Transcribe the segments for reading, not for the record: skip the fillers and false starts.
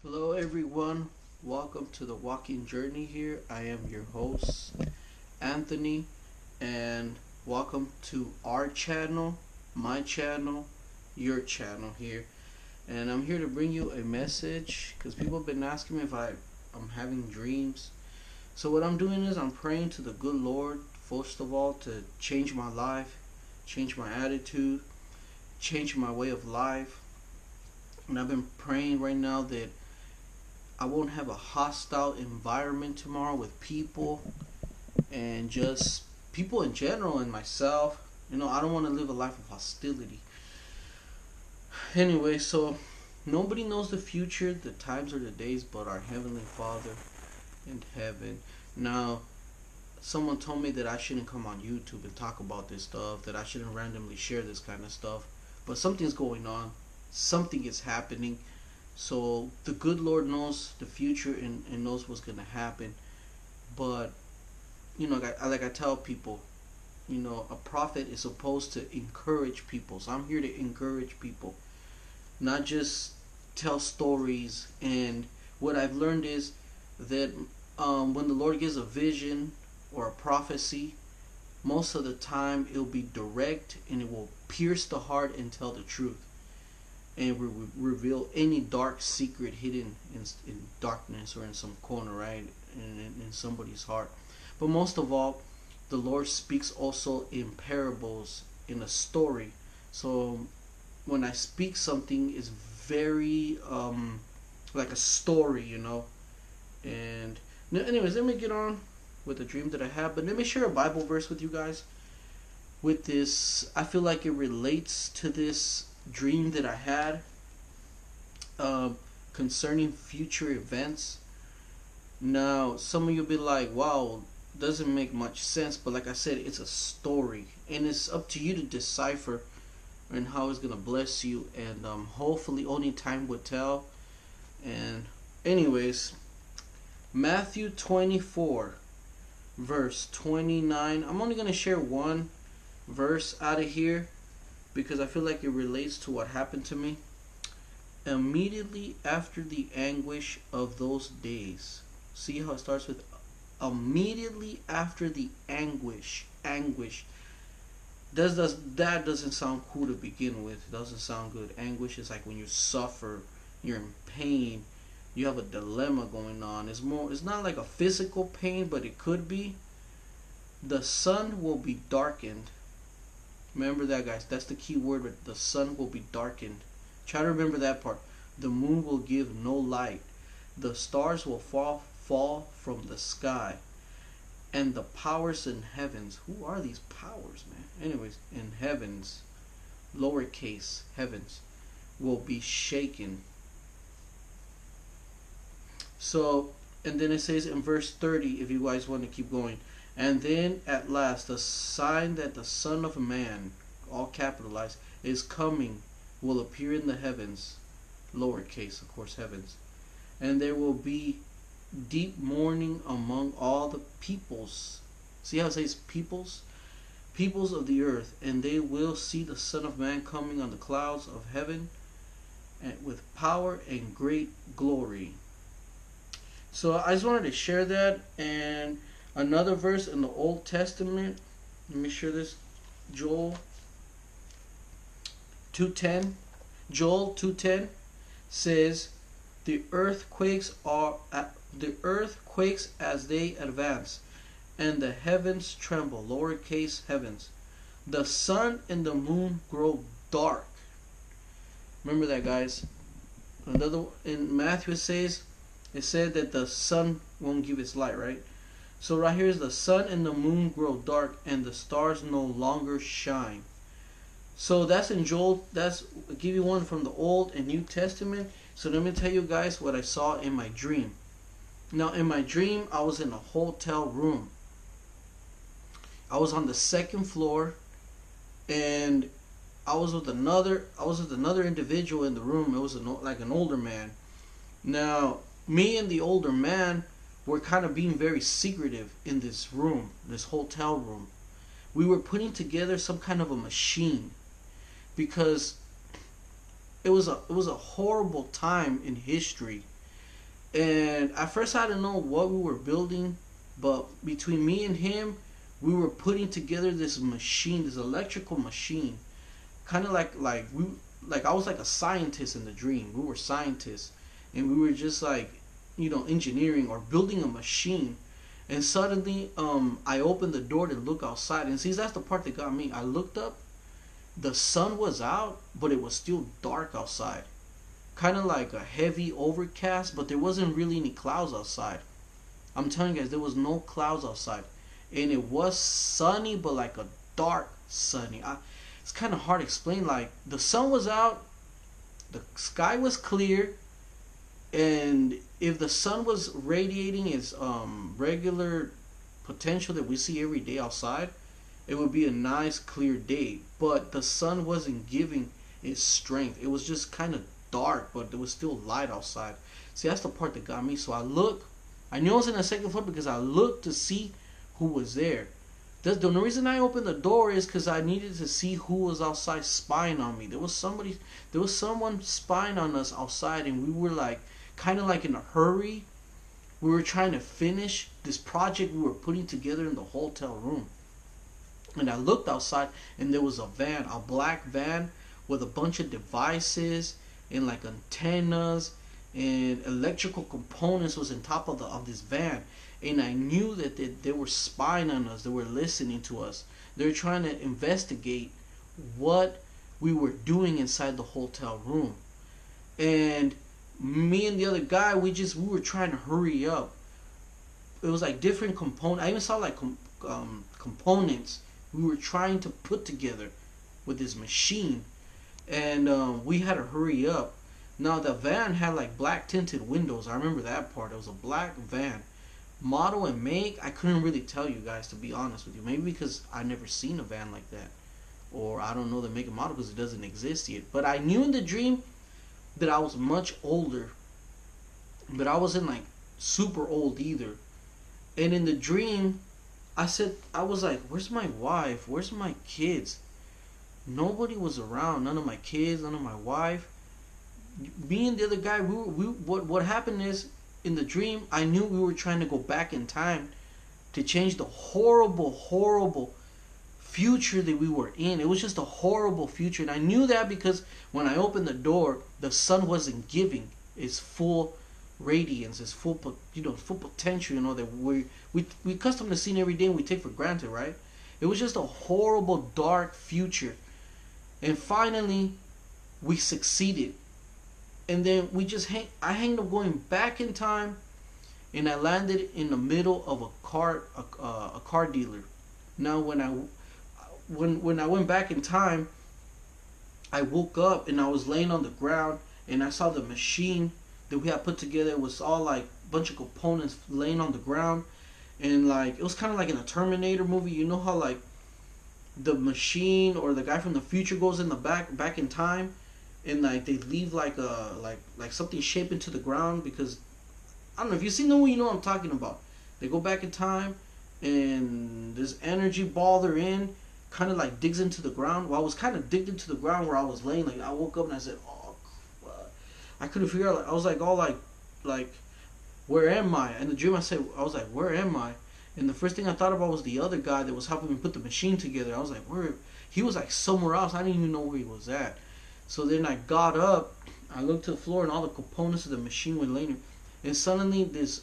Hello everyone, welcome to the walking journey here. I am your host, Anthony, and welcome to our channel, my channel, your channel here. And I'm here to bring you a message because people have been asking me if I'm having dreams. So what I'm doing is I'm praying to the good Lord, first of all, to change my life, change my attitude, change my way of life. And I've been praying right now that I won't have a hostile environment tomorrow with people and just people in general and myself. I don't want to live a life of hostility. Anyway, so nobody knows the future, the times or the days, but our Heavenly Father in heaven. Now, someone told me that I shouldn't come on YouTube and talk about this stuff, that I shouldn't randomly share this kind of stuff. But something's going on, something is happening. So the good Lord knows the future and knows what's gonna happen. But like I tell people, a prophet is supposed to encourage people. So I'm here to encourage people, not just tell stories. And what I've learned is that when the Lord gives a vision or a prophecy, most of the time it'll be direct and it will pierce the heart and tell the truth and reveal any dark secret hidden in darkness or in some corner, right, in somebody's heart. But most of all, the Lord speaks also in parables, in a story. So when I speak something, is very like a story, And anyways, let me get on with the dream that I have. But let me share a Bible verse with you guys. With this, I feel like it relates to this dream that I had concerning future events. Now, some of you will be like, wow, doesn't make much sense. But like I said, it's a story. And it's up to you to decipher and how it's going to bless you. And hopefully only time will tell. And anyways, Matthew 24, verse 29. I'm only going to share one verse out of here because I feel like it relates to what happened to me. Immediately after the anguish of those days. See how it starts with immediately after the anguish. Anguish. That doesn't sound cool to begin with. It doesn't sound good. Anguish is like when you suffer, you're in pain, you have a dilemma going on. It's not like a physical pain, but it could be. The sun will be darkened. Remember that, guys. That's the key word. The sun will be darkened. Try to remember that part. The moon will give no light. The stars will fall from the sky. And the powers in heavens. Who are these powers, man? Anyways, in heavens, lowercase heavens, will be shaken. So, and then it says in verse 30, if you guys want to keep going. And then at last, the sign that the Son of Man, all capitalized, is coming will appear in the heavens, lowercase, of course, heavens. And there will be deep mourning among all the peoples. See how it says peoples? Peoples of the earth. And they will see the Son of Man coming on the clouds of heaven and with power and great glory. So I just wanted to share that. And another verse in the Old Testament. Let me share this. Joel 2:10. Joel 2:10 says, the earth quakes as they advance, and the heavens tremble, lowercase heavens. The sun and the moon grow dark. Remember that, guys. Another in Matthew it said that the sun won't give its light, right? So right here is the sun and the moon grow dark and the stars no longer shine. So that's in Joel. I'll give you one from the Old and New Testament. So let me tell you guys what I saw in my dream. Now in my dream, I was in a hotel room. I was on the second floor, and I was with another individual in the room. It was like an older man. Now me and the older man were kind of being very secretive in this room, this hotel room. We were putting together some kind of a machine because it was a horrible time in history And at first I didn't know what we were building, but between me and him, we were putting together this machine, this electrical machine, kind of like I was like a scientist in the dream. We were scientists, and we were just like, engineering or building a machine. And suddenly, I opened the door to look outside, and see, that's the part that got me. I looked up, the sun was out, but it was still dark outside, kind of like a heavy overcast, but there wasn't really any clouds outside. I'm telling you guys, there was no clouds outside, and it was sunny, but like a dark sunny. It's kind of hard to explain. Like, the sun was out, the sky was clear, and if the sun was radiating its regular potential that we see every day outside, it would be a nice clear day. But the sun wasn't giving its strength. It was just kind of dark, but there was still light outside. See, that's the part that got me. So I knew I was in the second floor because I looked to see who was there. The only reason I opened the door is because I needed to see who was outside spying on me. There was someone spying on us outside, and we were like, kind of like in a hurry. We were trying to finish this project we were putting together in the hotel room. And I looked outside, and there was a van, a black van with a bunch of devices and like antennas and electrical components was on top of this van. And I knew that they were spying on us. They were listening to us. They were trying to investigate what we were doing inside the hotel room. And me and the other guy, we were trying to hurry up. It was like different components. I even saw like components we were trying to put together with this machine, and we had to hurry up. Now the van had like black tinted windows. I remember that part. It was a black van. Model and make, I couldn't really tell you guys, to be honest with you. Maybe because I never seen a van like that, or I don't know the make and model because it doesn't exist yet. But I knew in the dream that I was much older, but I wasn't like super old either. And in the dream, I was like, where's my wife? Where's my kids? Nobody was around. None of my kids, none of my wife. Me and the other guy, what happened is, in the dream, I knew we were trying to go back in time to change the horrible, horrible future that we were in. It was just a horrible future, and I knew that because when I opened the door, the sun wasn't giving its full radiance, its full, full potential. That we accustomed to seeing every day and we take for granted, right? It was just a horrible, dark future, and finally, we succeeded. And then I ended up going back in time, and I landed in the middle of a car dealer. Now, when I went back in time, I woke up and I was laying on the ground, and I saw the machine that we had put together. It was all like a bunch of components laying on the ground, and like it was kind of like in a Terminator movie. You know how like the machine or the guy from the future goes in the back in time, and like they leave like a like something shaped into the ground, because I don't know if you've seen the movie, you know what I'm talking about. They go back in time, and this energy ball they're in kind of like digs into the ground. Well, I was kind of digged into the ground where I was laying. Like, I woke up and I said, "Oh, I couldn't figure out." Like, I was like all like, where am I? In the dream, I was like, where am I? And the first thing I thought about was the other guy that was helping me put the machine together. I was like, where? He was like somewhere else. I didn't even know where he was at. So then I got up, I looked to the floor, and all the components of the machine were laying there. And suddenly this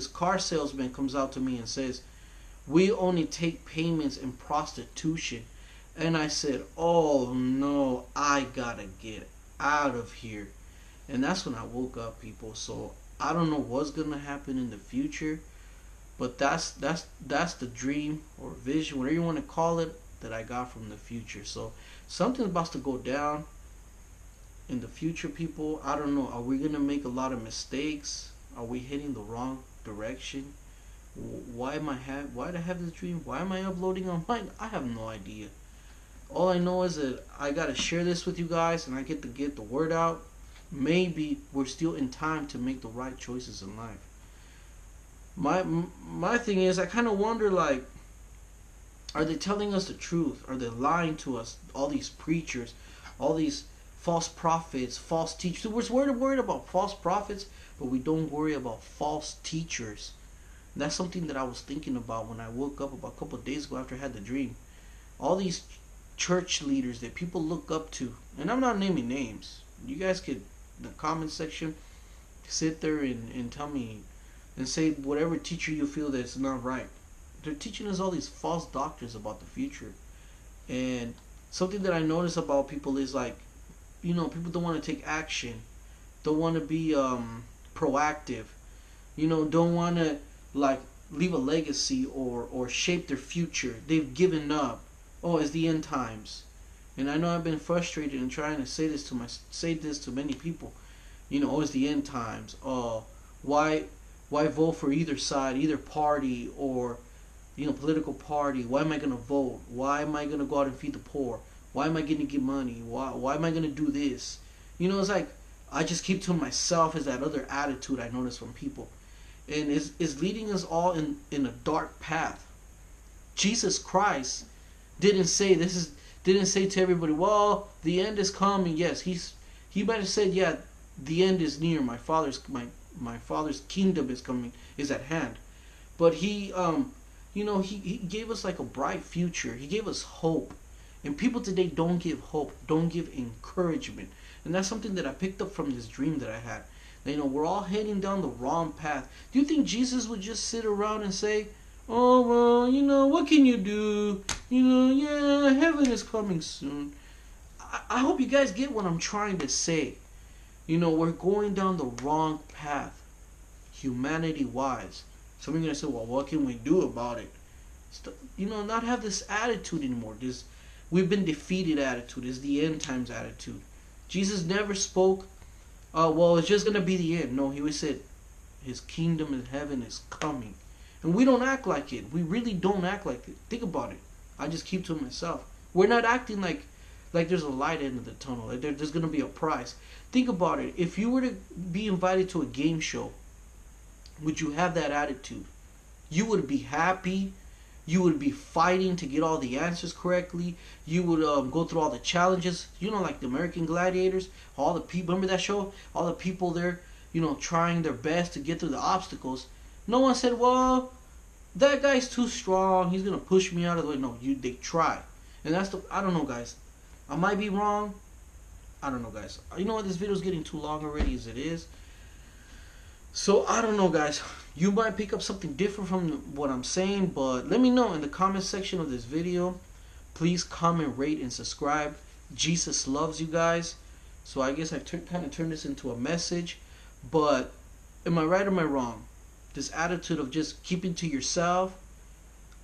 car salesman comes out to me and says, "We only take payments in prostitution." And I said, "Oh no, I gotta get out of here." And that's when I woke up, people. So I don't know what's gonna happen in the future, but that's the dream or vision, whatever you want to call it, that I got from the future. So something's about to go down in the future, people. I don't know. Are we gonna make a lot of mistakes? Are we heading the wrong direction? Why did I have this dream? Why am I uploading online? I have no idea. All I know is that I gotta share this with you guys, and I get to get the word out. Maybe we're still in time to make the right choices in life. My thing is, I kind of wonder, like, are they telling us the truth? Are they lying to us? All these preachers, all these false prophets, false teachers. We're worried about false prophets, but we don't worry about false teachers. And that's something that I was thinking about when I woke up about a couple of days ago after I had the dream. All these church leaders that people look up to, and I'm not naming names. You guys could, in the comment section, sit there and tell me and say whatever teacher you feel that's not right. They're teaching us all these false doctrines about the future. And something that I notice about people is like, people don't want to take action, don't want to be proactive, don't want to like leave a legacy or shape their future. They've given up. Oh, it's the end times. And I know I've been frustrated and trying to say this to many people. Oh, it's the end times. Oh, why vote for either side, either party, or political party? Why am I gonna vote? Why am I gonna go out and feed the poor? Why am I gonna get money? Why am I gonna do this? It's like I just keep to myself. Is that other attitude I notice from people, and is leading us all in a dark path. Jesus Christ didn't say to everybody, well, the end is coming. Yes, he might have said, yeah, the end is near. My father's kingdom is coming, is at hand. But he gave us like a bright future. He gave us hope. And people today don't give hope, don't give encouragement. And that's something that I picked up from this dream that I had. We're all heading down the wrong path. Do you think Jesus would just sit around and say, oh, well, what can you do? Yeah, heaven is coming soon. I hope you guys get what I'm trying to say. We're going down the wrong path, humanity-wise. Some of you are going to say, well, what can we do about it? Not have this attitude anymore. We've been defeated attitude. Is the end times attitude. Jesus never spoke, well, it's just going to be the end. No, he always said, his kingdom in heaven is coming. And we don't act like it. We really don't act like it. Think about it. I just keep to myself. We're not acting like there's a light end of the tunnel. Like there's going to be a prize. Think about it. If you were to be invited to a game show, would you have that attitude? You would be happy. You would be fighting to get all the answers correctly. You would go through all the challenges. Like the American Gladiators. All the people, remember that show? All the people there, trying their best to get through the obstacles. No one said, well, that guy's too strong. He's going to push me out of the way. No, they try. And I don't know, guys. I might be wrong. I don't know, guys. You know what? This video is getting too long already as it is. So, I don't know, guys. You might pick up something different from what I'm saying, but let me know in the comment section of this video. Please comment, rate, and subscribe. Jesus loves you guys. So, I guess I kind of turned this into a message. But, am I right or am I wrong? This attitude of just keeping to yourself.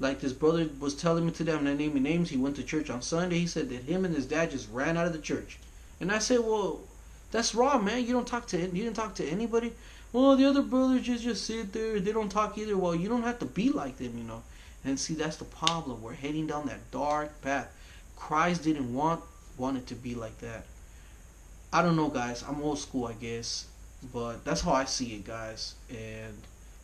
Like this brother was telling me today, I'm not naming names. He went to church on Sunday. He said that him and his dad just ran out of the church. And I said, well, that's wrong, man. You didn't talk to anybody. Well, the other brothers just sit there. They don't talk either. Well, you don't have to be like them, And see, that's the problem. We're heading down that dark path. Christ didn't want it to be like that. I don't know, guys. I'm old school, I guess. But that's how I see it, guys. And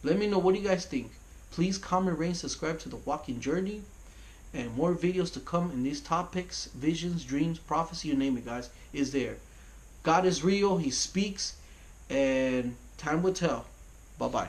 let me know, what do you guys think? Please comment, rate, and subscribe to the Walking Journey. And more videos to come in these topics, visions, dreams, prophecy, you name it, guys, is there. God is real. He speaks. And time will tell. Bye-bye.